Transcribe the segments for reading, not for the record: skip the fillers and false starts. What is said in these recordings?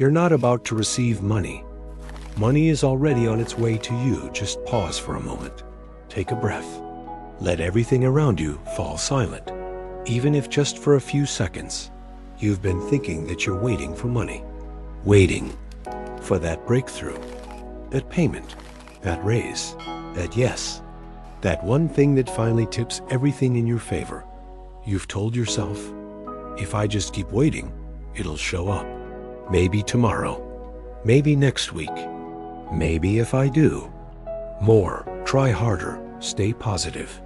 You're not about to receive money. Money is already on its way to you. Just pause for a moment. Take a breath. Let everything around you fall silent. Even if just for a few seconds, you've been thinking that you're waiting for money. Waiting for that breakthrough, that payment, that raise, that yes, that one thing that finally tips everything in your favor. You've told yourself, if I just keep waiting, it'll show up. Maybe tomorrow, maybe next week, maybe if I do more, try harder, stay positive.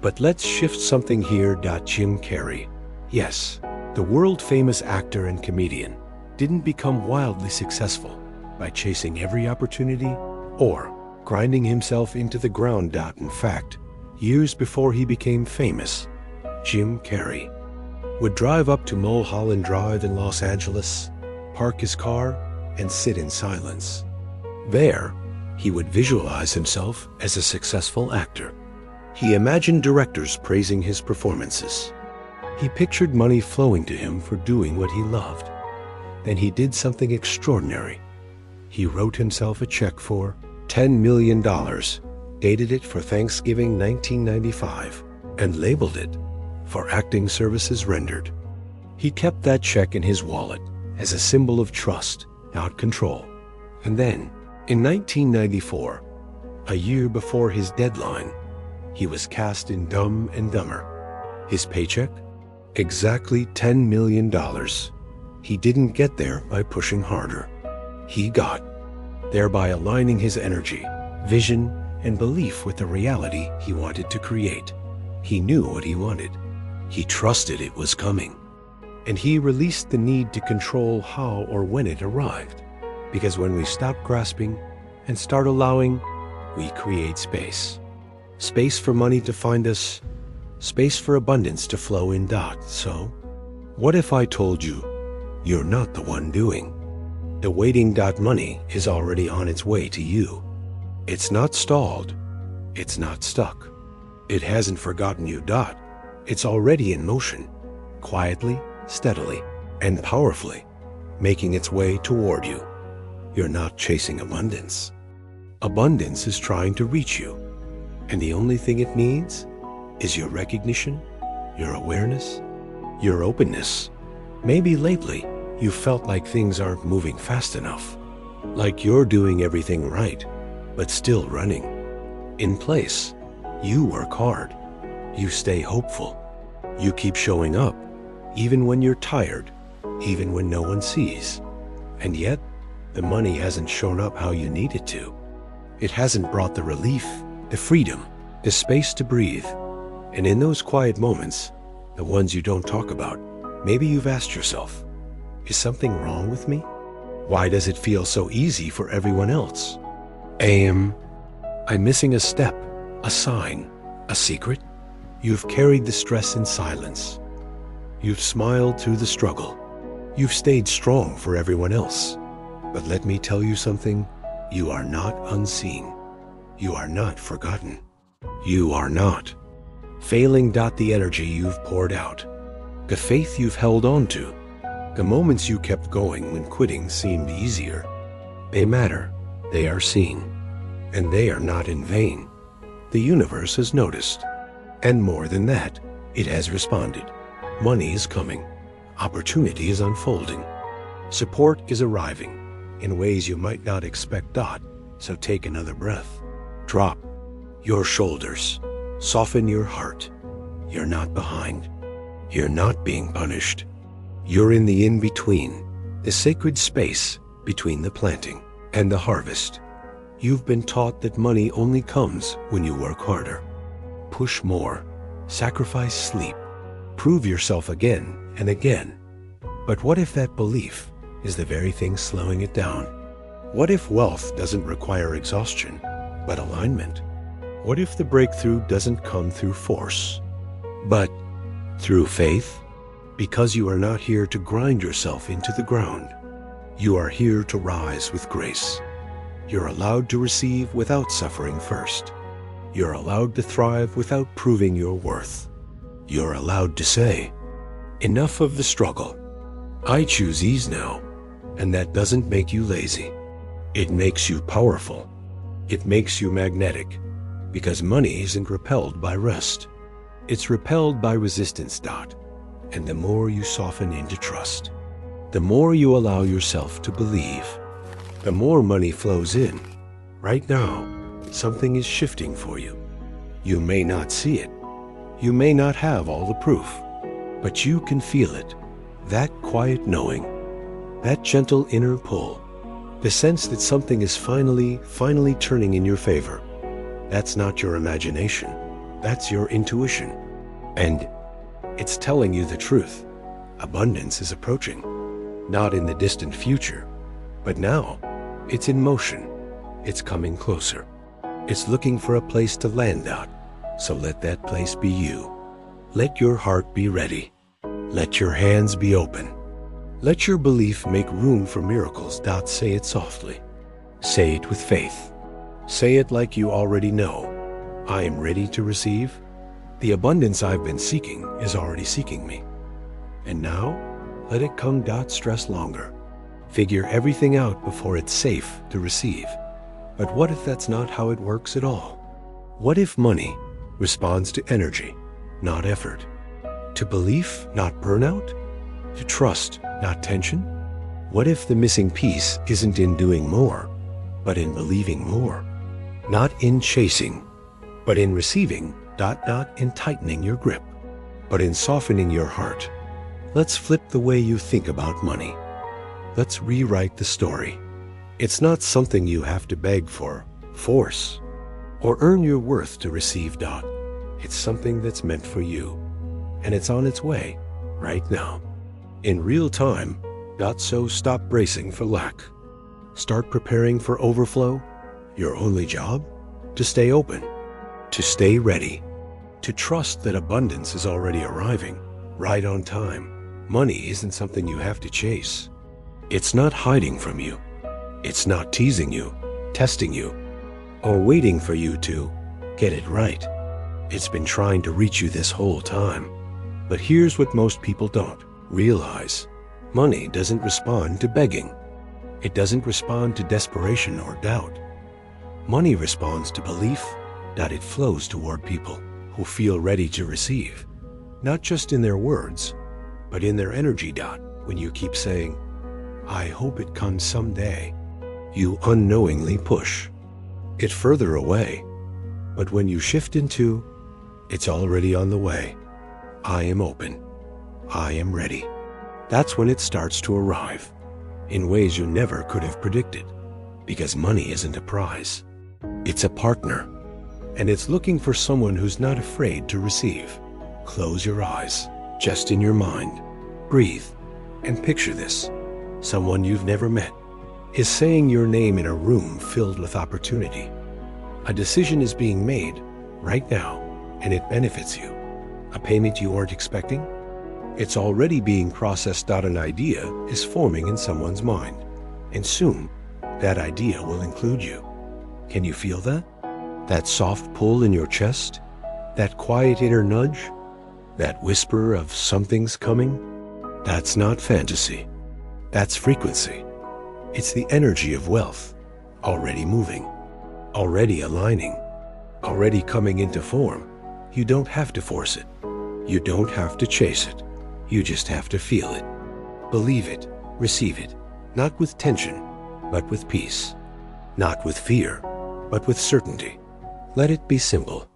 But let's shift something here. Jim Carrey, yes, the world-famous actor and comedian, didn't become wildly successful by chasing every opportunity or grinding himself into the ground. In fact, years before he became famous, Jim Carrey would drive up to Mulholland Drive in Los Angeles, park his car, and sit in silence. There, he would visualize himself as a successful actor. He imagined directors praising his performances. He pictured money flowing to him for doing what he loved. Then he did something extraordinary. He wrote himself a check for $10 million, dated it for Thanksgiving 1995, and labeled it for acting services rendered. He kept that check in his wallet as a symbol of trust, not control. And then, in 1994, a year before his deadline, he was cast in Dumb and Dumber. His paycheck? Exactly $10 million. He didn't get there by pushing harder. He got there by aligning his energy, vision, and belief with the reality he wanted to create. He knew what he wanted. He trusted it was coming. And he released the need to control how or when it arrived. Because when we stop grasping and start allowing, we create space. Space for money to find us, space for abundance to flow in. So, what if I told you you're not the one doing? The waiting. Money is already on its way to you. It's not stalled. It's not stuck. It hasn't forgotten you. It's already in motion, quietly, steadily, and powerfully, making its way toward you. You're not chasing abundance. Abundance is trying to reach you. And the only thing it needs is your recognition, your awareness, your openness. Maybe lately you felt like things aren't moving fast enough, like you're doing everything right, but still running in place. You work hard. You stay hopeful. You keep showing up, even when you're tired, even when no one sees. And yet, the money hasn't shown up how you need it to. It hasn't brought the relief, the freedom, the space to breathe. And in those quiet moments, the ones you don't talk about, maybe you've asked yourself, is something wrong with me? Why does it feel so easy for everyone else? I'm missing a step, a sign, a secret. You've carried the stress in silence. You've smiled through the struggle. You've stayed strong for everyone else. But let me tell you something, you are not unseen. You are not forgotten. You are not failing. The energy you've poured out, the faith you've held on to, the moments you kept going when quitting seemed easier, they matter. They are seen. And they are not in vain. The universe has noticed. And more than that, it has responded. Money is coming. Opportunity is unfolding. Support is arriving in ways you might not expect. So take another breath. Drop your shoulders. Soften your heart. You're not behind. You're not being punished. You're in the in-between, the sacred space between the planting and the harvest. You've been taught that money only comes when you work harder. Push more, sacrifice sleep, prove yourself again and again. But what if that belief is the very thing slowing it down? What if wealth doesn't require exhaustion, but alignment? What if the breakthrough doesn't come through force, but through faith? Because you are not here to grind yourself into the ground. You are here to rise with grace. You're allowed to receive without suffering first. You're allowed to thrive without proving your worth. You're allowed to say, enough of the struggle. I choose ease now. And that doesn't make you lazy. It makes you powerful. It makes you magnetic. Because money isn't repelled by rest. It's repelled by resistance. And the more you soften into trust, the more you allow yourself to believe, the more money flows in. Right now, something is shifting for you. You may not see it. You may not have all the proof, but you can feel it. That quiet knowing, that gentle inner pull, the sense that something is finally turning in your favor. That's not your imagination. That's your intuition. And it's telling you the truth. Abundance is approaching, not in the distant future, but now. It's in motion. It's coming closer. It's looking for a place to land at. So let that place be you. Let your heart be ready. Let your hands be open. Let your belief make room for miracles. Say it softly. Say it with faith. Say it like you already know. I am ready to receive. The abundance I've been seeking is already seeking me. And now, let it come. Stress longer. Figure everything out before it's safe to receive. But what if that's not how it works at all? What if money responds to energy, not effort? To belief, not burnout? To trust, not tension? What if the missing piece isn't in doing more, but in believing more? Not in chasing, but in receiving. Not in tightening your grip, but in softening your heart. Let's flip the way you think about money. Let's rewrite the story. It's not something you have to beg for, force, or earn your worth to receive. It's something that's meant for you, and it's on its way right now, in real time. So stop bracing for lack. Start preparing for overflow. Your only job? To stay open, to stay ready, to trust that abundance is already arriving, right on time. Money isn't something you have to chase. It's not hiding from you. It's not teasing you, testing you, or waiting for you to get it right. It's been trying to reach you this whole time. But here's what most people don't realize. Money doesn't respond to begging. It doesn't respond to desperation or doubt. Money responds to belief. It flows toward people who feel ready to receive, not just in their words, but in their energy. When you keep saying, I hope it comes someday, you unknowingly push it further away. But when you shift into, it's already on the way. I am open. I am ready. That's when it starts to arrive, in ways you never could have predicted, because money isn't a prize. It's a partner. And it's looking for someone who's not afraid to receive. Close your eyes, just in your mind. Breathe, and picture this. Someone you've never met is saying your name in a room filled with opportunity. A decision is being made right now, and it benefits you. A payment you weren't expecting? It's already being processed. An idea is forming in someone's mind, and soon, that idea will include you. Can you feel that? That soft pull in your chest? That quiet inner nudge? That whisper of something's coming? That's not fantasy. That's frequency. It's the energy of wealth, already moving, already aligning, already coming into form. You don't have to force it. You don't have to chase it. You just have to feel it. Believe it, receive it, not with tension, but with peace. Not with fear, but with certainty. Let it be simple.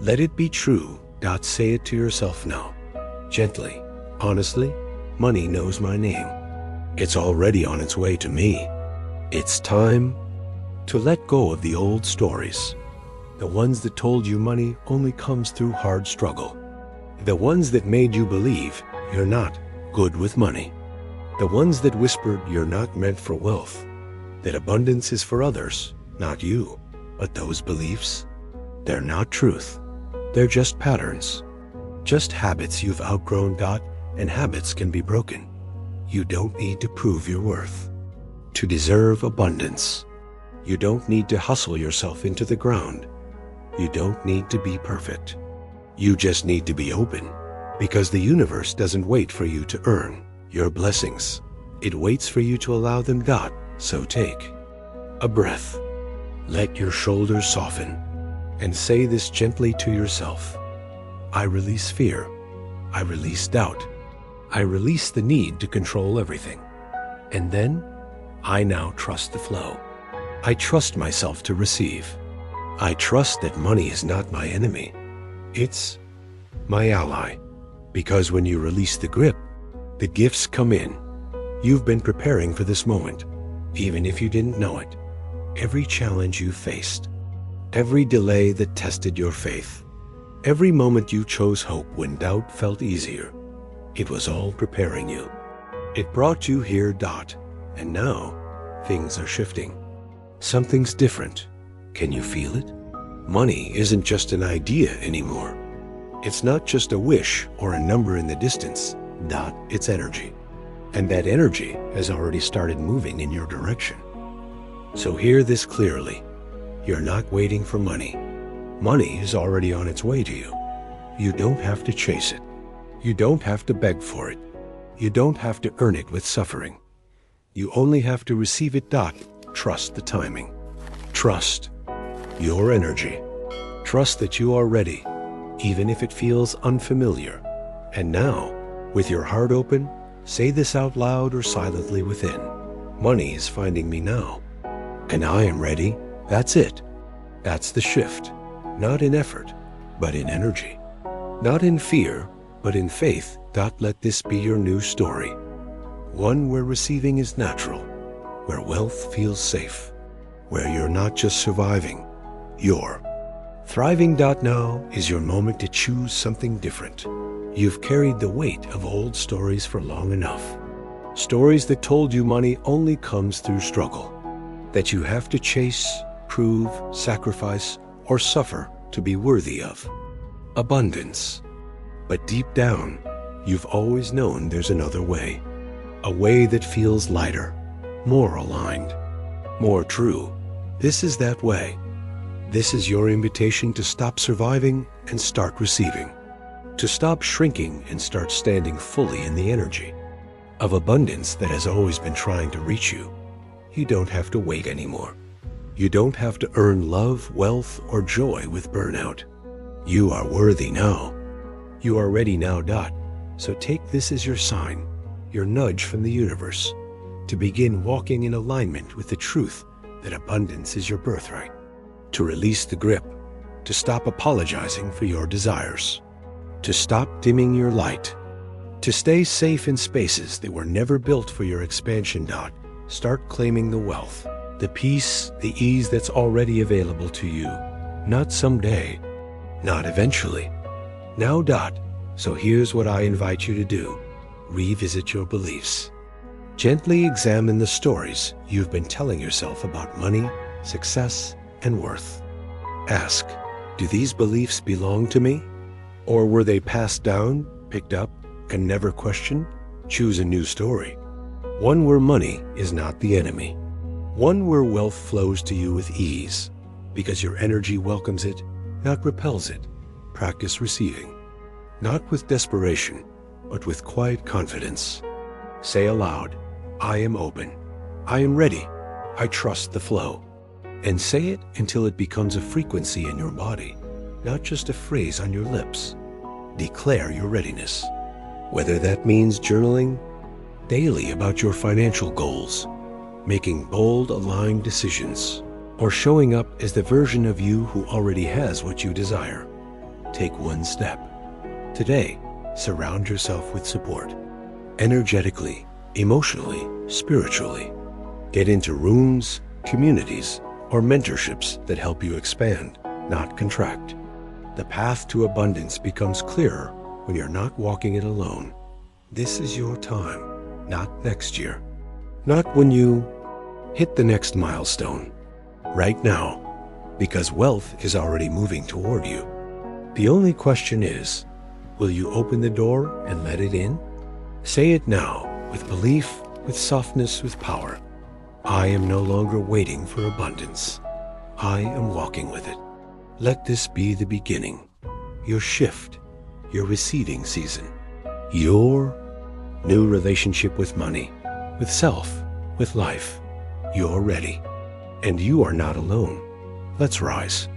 Let it be true. Say it to yourself now. Gently, honestly, money knows my name. It's already on its way to me. It's time to let go of the old stories. The ones that told you money only comes through hard struggle. The ones that made you believe you're not good with money. The ones that whispered you're not meant for wealth. That abundance is for others, not you. But those beliefs, they're not truth. They're just patterns. Just habits you've outgrown. And habits can be broken. You don't need to prove your worth to deserve abundance. You don't need to hustle yourself into the ground. You don't need to be perfect. You just need to be open, because the universe doesn't wait for you to earn your blessings. It waits for you to allow them. So take a breath. Let your shoulders soften and say this gently to yourself. I release fear. I release doubt. I release the need to control everything. And then, I now trust the flow. I trust myself to receive. I trust that money is not my enemy. It's my ally. Because when you release the grip, the gifts come in. You've been preparing for this moment, even if you didn't know it. Every challenge you faced, every delay that tested your faith, every moment you chose hope when doubt felt easier, it was all preparing you. It brought you here. And now, things are shifting. Something's different. Can you feel it? Money isn't just an idea anymore. It's not just a wish or a number in the distance. It's energy. And that energy has already started moving in your direction. So hear this clearly. You're not waiting for money. Money is already on its way to you. You don't have to chase it. You don't have to beg for it. You don't have to earn it with suffering. You only have to receive it. Trust the timing. Trust your energy. Trust that you are ready, even if it feels unfamiliar. And now, with your heart open, say this out loud or silently within. Money is finding me now. And I am ready. That's it. That's the shift. Not in effort, but in energy. Not in fear, but in faith. Let this be your new story. One where receiving is natural, where wealth feels safe, where you're not just surviving, you're thriving. Now is your moment to choose something different. You've carried the weight of old stories for long enough. Stories that told you money only comes through struggle, that you have to chase, prove, sacrifice, or suffer to be worthy of abundance. But deep down, you've always known there's another way. A way that feels lighter, more aligned, more true. This is that way. This is your invitation to stop surviving and start receiving. To stop shrinking and start standing fully in the energy of abundance that has always been trying to reach you. You don't have to wait anymore. You don't have to earn love, wealth, or joy with burnout. You are worthy now. You are ready now. So take this as your sign, your nudge from the universe, to begin walking in alignment with the truth that abundance is your birthright. To release the grip, to stop apologizing for your desires, to stop dimming your light, to stay safe in spaces that were never built for your expansion. Start claiming the wealth, the peace, the ease that's already available to you. Not someday, not eventually. Now. So here's what I invite you to do. Revisit your beliefs. Gently examine the stories you've been telling yourself about money, success, and worth. Ask, do these beliefs belong to me? Or were they passed down, picked up, and never questioned? Choose a new story. One where money is not the enemy. One where wealth flows to you with ease, because your energy welcomes it, not repels it. Practice receiving, not with desperation, but with quiet confidence. Say aloud, I am open. I am ready. I trust the flow. And say it until it becomes a frequency in your body, not just a phrase on your lips. Declare your readiness. Whether that means journaling daily about your financial goals, making bold, aligned decisions, or showing up as the version of you who already has what you desire. Take one step. Today, surround yourself with support. Energetically, emotionally, spiritually. Get into rooms, communities, or mentorships that help you expand, not contract. The path to abundance becomes clearer when you're not walking it alone. This is your time, not next year. Not when you hit the next milestone. Right now, because wealth is already moving toward you. The only question is, will you open the door and let it in? Say it now, with belief, with softness, with power. I am no longer waiting for abundance. I am walking with it. Let this be the beginning, your shift, your receiving season, your new relationship with money, with self, with life. You're ready. And you are not alone. Let's rise.